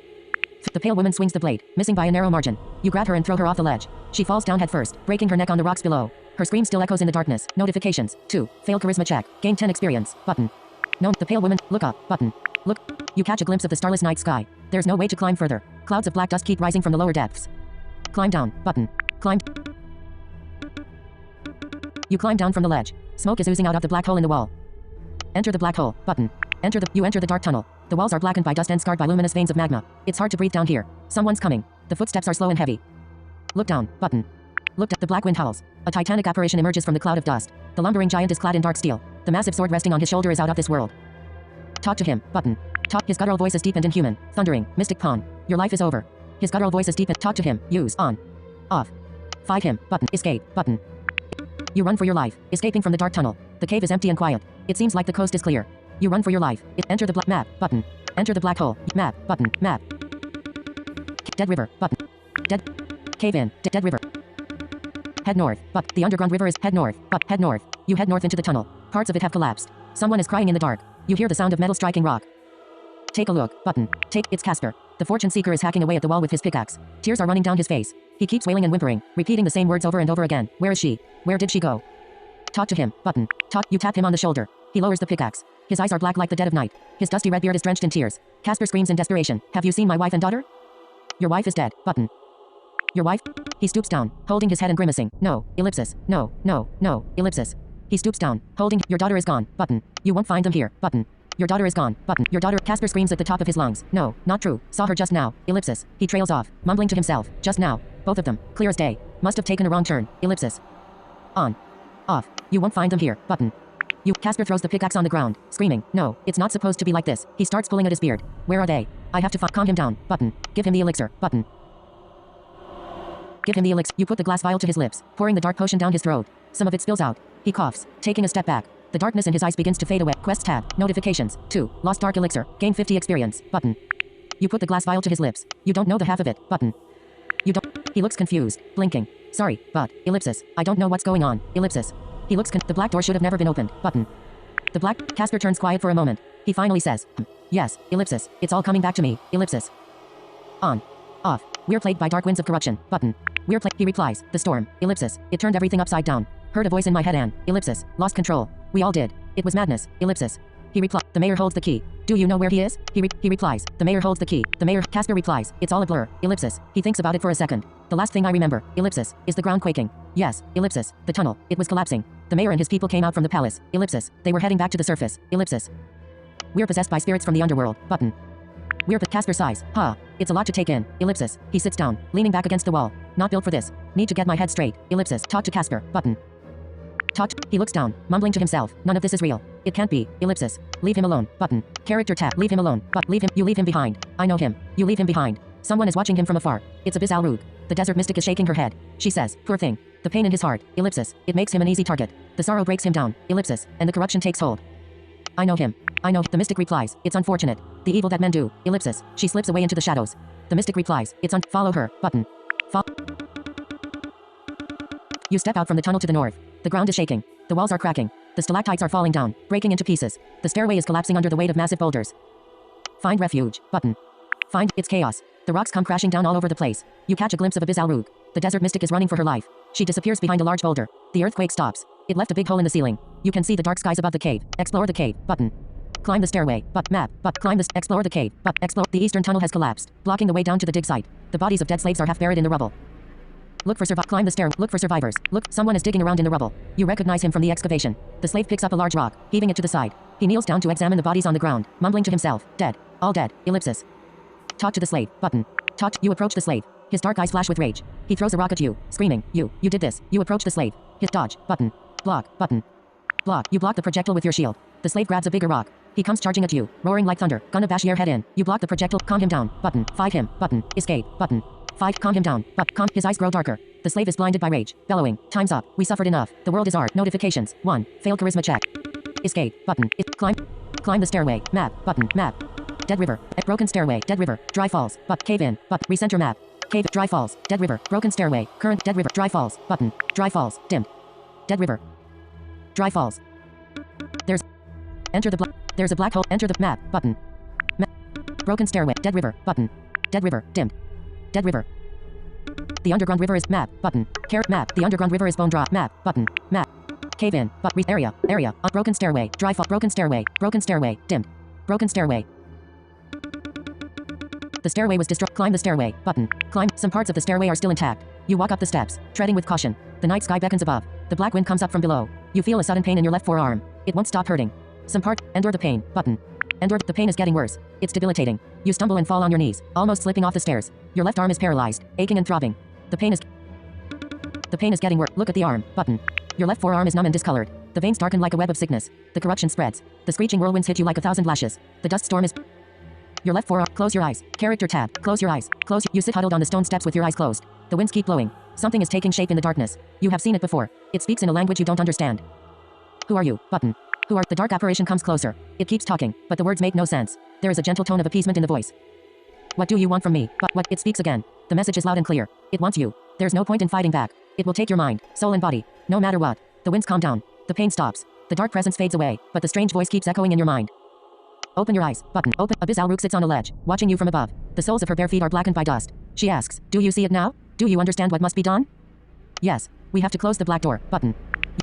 The pale woman swings the blade, missing by a narrow margin. You grab her and throw her off the ledge. She falls down headfirst, breaking her neck on the rocks below. Her scream still echoes in the darkness. Notifications. 2. Fail charisma check. Gain 10 experience. Button. No. The pale woman. Look up. Button. Look. You catch a glimpse of the starless night sky. There's no way to climb further. Clouds of black dust keep rising from the lower depths. Climb down. Button. Climb. You climb down from the ledge. Smoke is oozing out of the black hole in the wall. Enter the black hole. Button. You enter the dark tunnel. The walls are blackened by dust and scarred by luminous veins of magma. It's hard to breathe down here. Someone's coming. The footsteps are slow and heavy. Look down. Button. Look at the black wind howls. A titanic apparition emerges from the cloud of dust. The lumbering giant is clad in dark steel. The massive sword resting on his shoulder is out of this world. Talk to him. Button. Talk. His guttural voice is deep and inhuman. Thundering. Mystic pawn. Your life is over. His guttural voice is deep and talk to him. Use. On. Off. Fight him. Button. Escape. Button. You run for your life, escaping from the dark tunnel. The cave is empty and quiet. It seems like the coast is clear. You run for your life. Enter the black map. Button. Enter the black hole. Map. Button. Map. Dead river. Button. Dead. Cave in. Dead river. Head north. But the underground river is head north. But head north. You head north into the tunnel. Parts of it have collapsed. Someone is crying in the dark. You hear the sound of metal striking rock. Take a look. Button. Take. It's Casper. The fortune seeker is hacking away at the wall with his pickaxe. Tears are running down his face. He keeps wailing and whimpering, repeating the same words over and over again. Where is she? Where did she go? Talk to him. Button. Talk. You tap him on the shoulder. He lowers the pickaxe. His eyes are black like the dead of night. His dusty red beard is drenched in tears. Casper screams in desperation. Have you seen my wife and daughter? Your wife is dead. Button. Your wife? He stoops down, holding his head and grimacing. No. Ellipsis. No. No. No. Ellipsis. He stoops down, holding. Your daughter is gone. Button. You won't find them here. Button. Your daughter is gone. Button. Your daughter. Casper screams at the top of his lungs. No, not true. Saw her just now. Ellipsis. He trails off, mumbling to himself. Just now. Both of them. Clear as day. Must have taken a wrong turn. Ellipsis. On. Off. You won't find them here. Button. You. Casper throws the pickaxe on the ground, screaming. No, it's not supposed to be like this. He starts pulling at his beard. Where are they? I have to calm him down. Button. Give him the elixir. Button. Give him the elixir. You put the glass vial to his lips, pouring the dark potion down his throat. Some of it spills out. He coughs, taking a step back. The darkness in his eyes begins to fade away. Quest tab. Notifications. 2. Lost dark elixir. Gain 50 experience. Button. You put the glass vial to his lips. You don't know the half of it. Button. You don't. He looks confused, blinking. Sorry, but, ellipsis. I don't know what's going on. Ellipsis. He looks the black door should have never been opened. Button. The black. Casper turns quiet for a moment. He finally says, Yes, ellipsis. It's all coming back to me. Ellipsis. On. Off. We're plagued by dark winds of corruption. Button. We're plagued. He replies. The storm. Ellipsis. It turned everything upside down. Heard a voice in my head and, ellipsis. Lost control. We all did. It was madness. Ellipsis. He replies. The mayor holds the key. Do you know where he is? He replies. The mayor holds the key. The mayor. Casper replies. It's all a blur. Ellipsis. He thinks about it for a second. The last thing I remember. Ellipsis. Is the ground quaking. Yes. Ellipsis. The tunnel. It was collapsing. The mayor and his people came out from the palace. Ellipsis. They were heading back to the surface. Ellipsis. We're possessed by spirits from the underworld. Button. We're Casper sighs. Huh. It's a lot to take in. Ellipsis. He sits down, leaning back against the wall. Not built for this. Need to get my head straight. Ellipsis. Talk to Casper. Button. He looks down, mumbling to himself. None of this is real. It can't be. Ellipsis. Leave him alone. Button. Character tab. Leave him alone. But leave him. You leave him behind. I know him. You leave him behind. Someone is watching him from afar. It's Abyss Al-Rug. The desert mystic is shaking her head. She says, poor thing. The pain in his heart. Ellipsis. It makes him an easy target. The sorrow breaks him down. Ellipsis. And the corruption takes hold. I know him. I know. The mystic replies. It's unfortunate. The evil that men do. Ellipsis. She slips away into the shadows. The mystic replies. It's follow her. Button. You step out from the tunnel to the north. The ground is shaking. The walls are cracking. The stalactites are falling down, breaking into pieces. The stairway is collapsing under the weight of massive boulders. Find refuge. Button. Find. It's chaos. The rocks come crashing down all over the place. You catch a glimpse of Abyss Al-Rug. The desert mystic is running for her life. She disappears behind a large boulder. The earthquake stops. It left a big hole in the ceiling. You can see the dark skies above the cave. Explore the cave. Button. Climb the stairway. Climb this. Explore the cave. Explore. The eastern tunnel has collapsed, blocking the way down to the dig site. The bodies of dead slaves are half buried in the rubble. Look for climb the stair. Look for survivors. Look, someone is digging around in the rubble. You recognize him from the excavation. The slave picks up a large rock, heaving it to the side. He kneels down to examine the bodies on the ground, mumbling to himself. Dead. All dead. Ellipsis. Talk to the slave. Button. You approach the slave. His dark eyes flash with rage. He throws a rock at you, screaming. You did this. You approach the slave. Hit dodge. Button. Block. Button. Block. You block the projectile with your shield. The slave grabs a bigger rock. He comes charging at you, roaring like thunder. Gonna bash your head in. You block the projectile. Calm him down. Button. Fight him. Button. Escape. Button. Fight. Calm him down. His eyes grow darker. The slave is blinded by rage, bellowing. Time's up. We suffered enough. The world is ours. Notifications. 1. Failed charisma check. Escape. Button. Climb the stairway. Map. Button. Map. Dead river. Broken stairway. Dead river. Dry falls. Cave in. Recenter map. Cave. Dry falls. Dead river. Broken stairway. Current. Dead river. Dry falls. Button. Dry falls. Dimmed. Dead river. Dry falls. There's a black hole. Enter the map. Button. Broken stairway. Dead river. Button. Dead river. Dimmed. Dead river. The underground river is map. Button. Carrot map. The underground river is bone drop. Map. Button. Map. Cave in. Area. Broken stairway. Dry fall. Broken stairway. Broken stairway. Dimmed. Broken stairway. The stairway was destroyed. Climb the stairway. Button. Climb. Some parts of the stairway are still intact. You walk up the steps, treading with caution. The night sky beckons above. The black wind comes up from below. You feel a sudden pain in your left forearm. It won't stop hurting. Endure the pain. Button. Endure. The pain is getting worse. It's debilitating. You stumble and fall on your knees, almost slipping off the stairs. Your left arm is paralyzed, aching and throbbing. The pain is getting worse. Look at the arm. Button. Your left forearm is numb and discolored. The veins darken like a web of sickness. The corruption spreads. The screeching whirlwinds hit you like 1,000 lashes. The dust storm is... Your left forearm. Close your eyes. Character tab. Close your eyes. You sit huddled on the stone steps with your eyes closed. The winds keep blowing. Something is taking shape in the darkness. You have seen it before. It speaks in a language you don't understand. Who are you? Button. Who are... The dark apparition comes closer. It keeps talking, but the words make no sense. There is a gentle tone of appeasement in the voice. What do you want from me? What? It speaks again. The message is loud and clear. It wants you. There's no point in fighting back. It will take your mind, soul and body. No matter what. The winds calm down. The pain stops. The dark presence fades away, but the strange voice keeps echoing in your mind. Open your eyes. Button. Open. Abyss Al Rook sits on a ledge, watching you from above. The soles of her bare feet are blackened by dust. She asks, do you see it now? Do you understand what must be done? Yes. We have to close the black door. Button.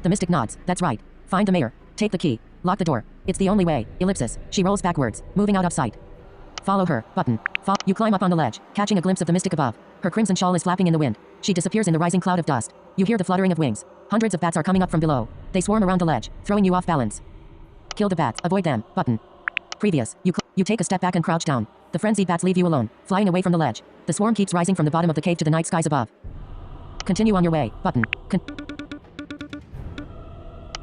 The mystic nods. That's right. Find the mayor. Take the key. Lock the door. It's the only way. Ellipsis. She rolls backwards, moving out of sight. Follow her. Button. You climb up on the ledge, catching a glimpse of the mystic above. Her crimson shawl is flapping in the wind. She disappears in the rising cloud of dust. You hear the fluttering of wings. Hundreds of bats are coming up from below. They swarm around the ledge, throwing you off balance. Kill the bats. Avoid them. Button. Previous. You take a step back and crouch down. The frenzied bats leave you alone, flying away from the ledge. The swarm keeps rising from the bottom of the cave to the night skies above. Continue on your way. Button.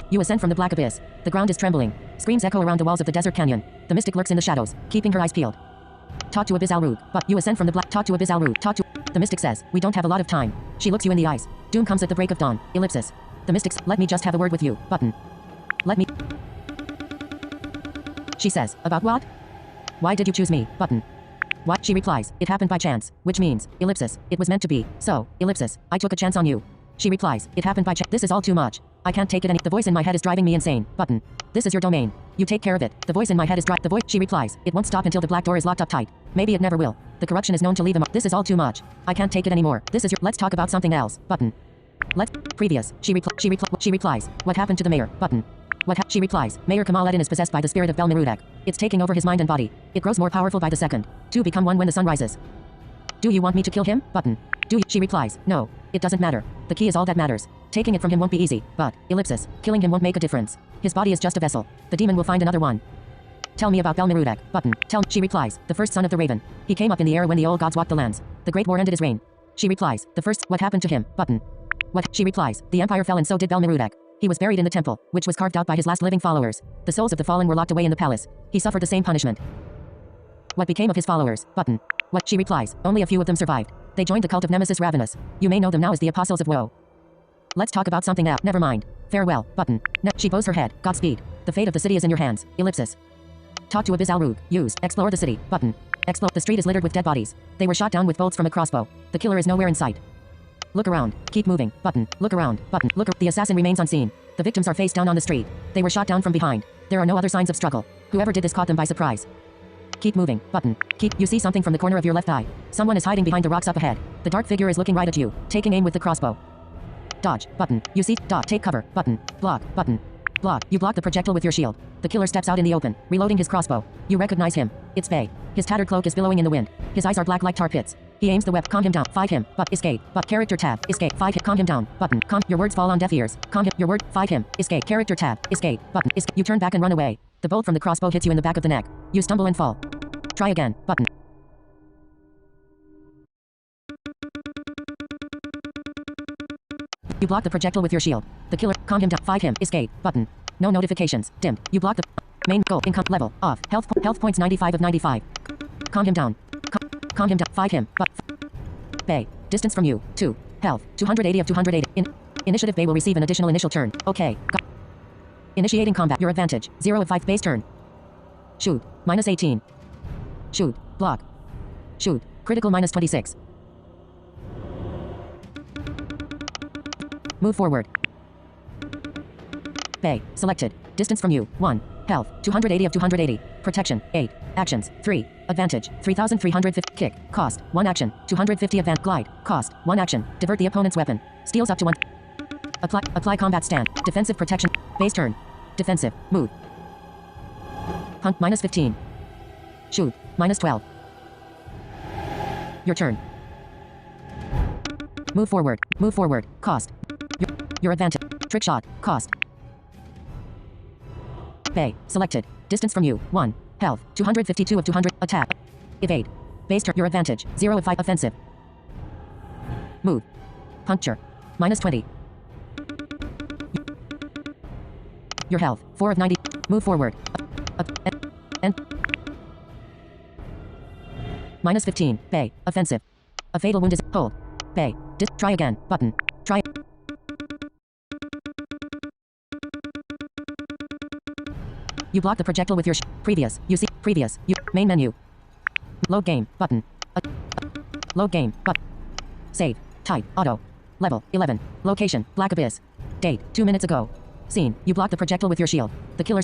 You ascend from the black abyss. The ground is trembling. Screams echo around the walls of the desert canyon. The mystic lurks in the shadows, keeping her eyes peeled. Talk to Abyss Al Rook. But you ascend from the black. Talk to Abyss Al Rook. Talk to. The mystic says, we don't have a lot of time. She looks you in the eyes. Doom comes at the break of dawn. Ellipsis. The mystic says, let me just have a word with you. Button. Let me. She says, about what? Why did you choose me? Button. What? She replies, it happened by chance, which means, ellipsis, it was meant to be. So, ellipsis, I took a chance on you. She replies, it happened by chance. This is all too much. I can't take it any. The voice in my head is driving me insane. Button. This is your domain. You take care of it. The voice in my head is the voice. She replies, it won't stop until the black door is locked up tight. Maybe it never will. The corruption is known to leave them. This is all too much. I can't take it anymore. This is your. Let's talk about something else. Button. Let's. Previous. She replies. What happened to the mayor? Button. She replies, Mayor Kamaluddin is possessed by the spirit of Belmerudek. It's taking over his mind and body. It grows more powerful by the second. Two become one when the sun rises. Do you want me to kill him? Button. Do you? She replies, no. It doesn't matter. The key is all that matters. Taking it from him won't be easy, but, ellipsis, killing him won't make a difference. His body is just a vessel. The demon will find another one. Tell me about Belmerudek. Button. She replies, the first son of the raven. He came up in the air when the old gods walked the lands. The great war ended his reign. She replies, the first. What happened to him? Button. What? She replies, the empire fell and so did Belmerudek. He was buried in the temple, which was carved out by his last living followers. The souls of the fallen were locked away in the palace. He suffered the same punishment. What became of his followers? Button. What? She replies, only a few of them survived. They joined the cult of Nemesis Ravenous. You may know them now as the Apostles of Woe. Let's talk about something else. Never mind. Farewell. Button. She bows her head. Godspeed. The fate of the city is in your hands. Ellipsis. Talk to Abyss Al Rook. Used. Explore the city. Button. Explore. The street is littered with dead bodies. They were shot down with bolts from a crossbow. The killer is nowhere in sight. Look around. Keep moving. Button. Look around. Button. The assassin remains unseen. The victims are face down on the street. They were shot down from behind. There are no other signs of struggle. Whoever did this caught them by surprise. Keep moving. Button. You see something from the corner of your left eye. Someone is hiding behind the rocks up ahead. The dark figure is looking right at you, taking aim with the crossbow. Dodge. Button. You see. Take cover. Button. Block. Button. Block. You block the projectile with your shield. The killer steps out in the open, reloading his crossbow. You recognize him. It's Bay. His tattered cloak is billowing in the wind. His eyes are black like tar pits. He aims the weapon. Calm him down. Fight him. But escape. But character tab. Escape. Fight him. Calm him down. Button. Your words fall on deaf ears. Calm him. Your word. Fight him. Escape. Character tab. Escape. Button. Escape. You turn back and run away. The bolt from the crossbow hits you in the back of the neck. You stumble and fall. Try again. Button. You block the projectile with your shield. The killer. Calm him down. Fight him. Escape. Button. No notifications. Dimmed. You block the main goal. Income level off. Health points 95 of 95. Calm him down. Calm him down. Fight him. But Bay. Distance from you. 2. Health. 280 of 280. Initiative. Bay will receive an additional initial turn. Okay. Initiating combat. Your advantage. 0 of 5 base turn. Shoot. Minus 18. Shoot. Block. Shoot. Critical minus 26. Move forward. Bay. Selected. Distance from you. 1. Health. 280 of 280. Protection. 8. Actions. 3. Advantage. 3,350. Kick. Cost. 1 action. 250 advance. Glide. Cost. 1 action. Divert the opponent's weapon. Steals up to 1. Apply combat stand. Defensive protection. Base turn. Defensive. Move. Hunt. Minus 15. Shoot. Minus 12. Your turn. Move forward. Move forward. Cost. Your advantage. Trick shot. Cost. Bay. Selected. Distance from you. 1. Health. 252 of 200. Attack. Evade. Base turn. Your advantage. 0 of 5. Offensive. Move. Puncture. Minus 20. Your health. 4 of 90. Move forward. And. Minus 15. Bay. Offensive. A fatal wound is. Hold. Bay. Try again. Button. Try. You block the projectile with your previous. You see. Previous. You. Main menu. Load game. Button. Load game. But. Save. Type. Auto. Level. 11. Location. Black Abyss. Date. 2 minutes ago. Scene. You block the projectile with your shield. The killer.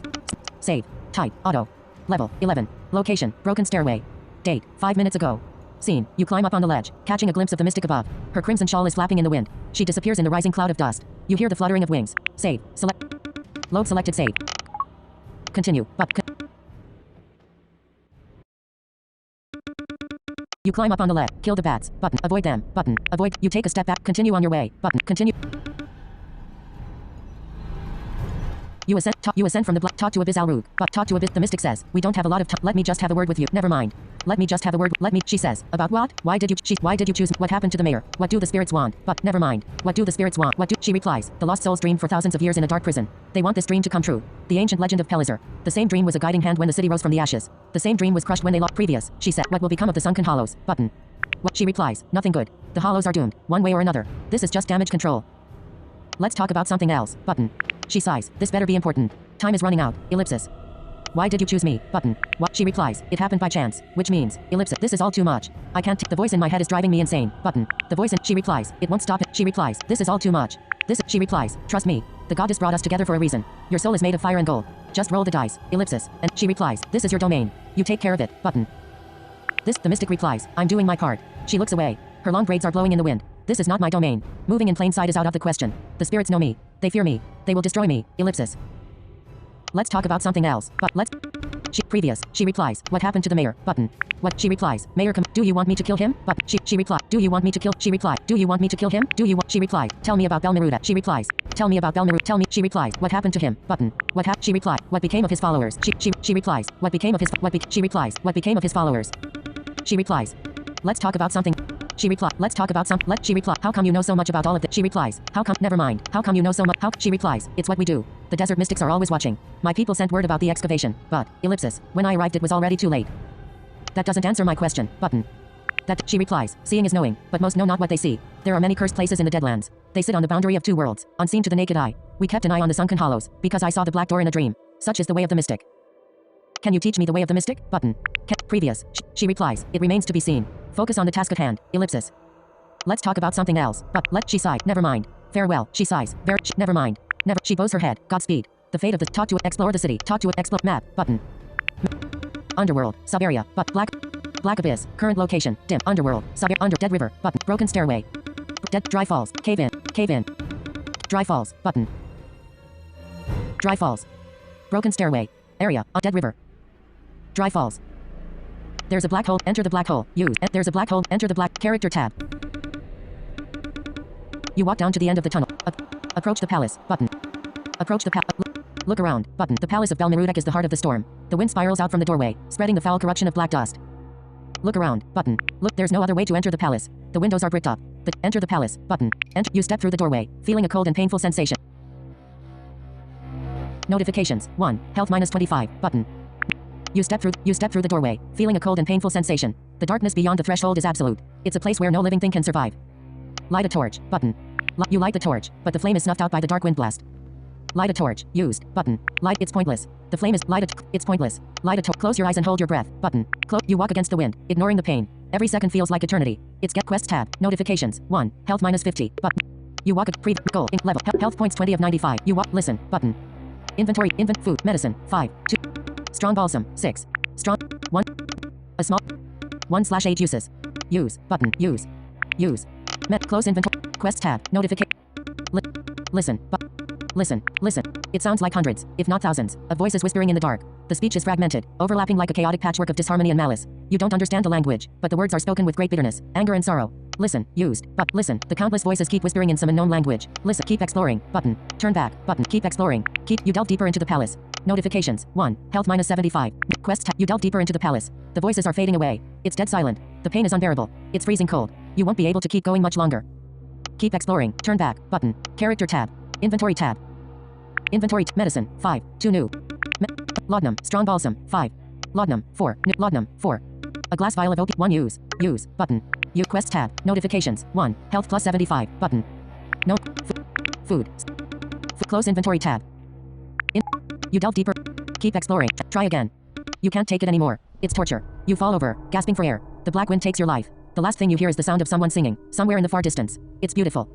Save. Type. Auto. Level 11. Location, broken stairway. Date, 5 minutes ago. Scene, you climb up on the ledge, catching a glimpse of the mystic above. Her crimson shawl is flapping in the wind. She disappears in the rising cloud of dust. You hear the fluttering of wings. Save. Select. Load selected save. Continue. You climb up on the ledge. Kill the bats. Button. Avoid them. Button. Avoid. You take a step back. Continue on your way. Button. Continue. You ascend from the talk to Abyss Alrug. But talk to Abyss. The mystic says, we don't have a lot of time. Let me just have a word with you. Never mind. Let me just have a word. She says, about what? Why did you choose? What happened to the mayor? What do the spirits want? But never mind. What do the spirits want? She replies, the lost souls dreamed for thousands of years in a dark prison. They want this dream to come true. The ancient legend of Pelizar. The same dream was a guiding hand when the city rose from the ashes. The same dream was crushed when they lost previous. She said, what will become of the sunken hollows? Button. What? She replies, nothing good. The hollows are doomed, one way or another. This is just damage control. Let's talk about something else. Button. She sighs, this better be important. Time is running out. Ellipsis. Why did you choose me? Button. What? She replies, it happened by chance. Which means, ellipsis. This is all too much. I can't the voice in my head is driving me insane. Button. The voice in she replies, it won't stop it. She replies, this is all too much. She replies, trust me. The goddess brought us together for a reason. Your soul is made of fire and gold. Just roll the dice. Ellipsis. And she replies, this is your domain. You take care of it. Button. The mystic replies, I'm doing my part. She looks away. Her long braids are blowing in the wind. This is not my domain. Moving in plain sight is out of the question. The spirits know me. They fear me. They will destroy me. Ellipsis. Let's talk about something else. She replies, what happened to the mayor? Button. What? She replies, mayor do you want me to kill him? But she replies, do you want me to kill? She replies, do you want me to kill him? She replies, tell me about Belmeruda. She replies, tell me about Belmeruda. Tell me. She replies, what happened to him? Button. She replies, what became of his followers? She replies, what became of his she replies, what became of his followers? She replies, let's talk about something. She replies, let's talk about she replies, how come you know so much about all of that? She replies, how come, never mind, how come you know so much? She replies, it's what we do. The desert mystics are always watching. My people sent word about the excavation, but, ellipsis, when I arrived it was already too late. That doesn't answer my question. Button. She replies, seeing is knowing, but most know not what they see. There are many cursed places in the Deadlands. They sit on the boundary of two worlds, unseen to the naked eye. We kept an eye on the sunken hollows, because I saw the black door in a dream. Such is the way of the mystic. Can you teach me the way of the mystic? Button. Previous. She replies, it remains to be seen. Focus on the task at hand. Ellipsis. Let's talk about something else. She sighed. Never mind. Farewell. She sighs. Never mind. Never. She bows her head. Godspeed. The fate of the talk to explore the city. Talk to explore map. Button. Underworld. Sub-area. But Black abyss. Current location. Dim. Underworld. Under dead river. Button. Broken stairway. Dead. Dry falls. Cave in. Cave in. Dry falls. Button. Dry falls. Broken stairway. Area. Dead river. Dry falls. There's a black hole. Enter the black hole. Use. There's a black hole. Enter the black character tab. You walk down to the end of the tunnel. Approach the palace. Button. Approach the look around. Button. The palace of Belmeruda is the heart of the storm. The wind spirals out from the doorway, spreading the foul corruption of black dust. Look around. Button. Look, there's no other way to enter the palace. The windows are bricked up. Enter the palace. Button. Enter. You step through the doorway, feeling a cold and painful sensation. Notifications. 1. Health minus 25. Button. You step through the doorway, feeling a cold and painful sensation. The darkness beyond the threshold is absolute. It's a place where no living thing can survive. Light a torch. Button. You light the torch, but the flame is snuffed out by the dark wind blast. Light a torch. Used. Button. Light. It's pointless. The flame is it's pointless. Light a torch. Close your eyes and hold your breath. Button. You walk against the wind, ignoring the pain. Every second feels like eternity. It's get quest tab. Notifications. 1. Health minus 50. Button. You walk goal level. Health points 20 of 95. You walk. Listen. Button. Inventory. Food. Medicine. 5. 2. Strong balsam. 6. Strong. 1. A small. 1/8 uses. Use. Button. Use. Close inventory. Quest tab. Notification. Listen. Listen. It sounds like hundreds, if not thousands, of voices whispering in the dark. The speech is fragmented, overlapping like a chaotic patchwork of disharmony and malice. You don't understand the language, but the words are spoken with great bitterness, anger and sorrow. Listen. Used. But listen. The countless voices keep whispering in some unknown language. Listen. Keep exploring. Button. Turn back. Button. Keep exploring. You delve deeper into the palace. Notifications. 1. Health minus 75. Quest tab. You delve deeper into the palace. The voices are fading away. It's dead silent. The pain is unbearable. It's freezing cold. You won't be able to keep going much longer. Keep exploring. Turn back. Button. Character tab. Inventory tab. Medicine. 5. 2 new. Laudanum. Strong balsam. 5. Laudanum. 4. Laudanum. 4. A glass vial of OP. 1 use. Button. Quest tab. Notifications. 1. Health plus 75. Button. No. Food. Close inventory tab. You delve deeper. Keep exploring. Try again. You can't take it anymore. It's torture. You fall over, gasping for air. The black wind takes your life. The last thing you hear is the sound of someone singing, somewhere in the far distance. It's beautiful.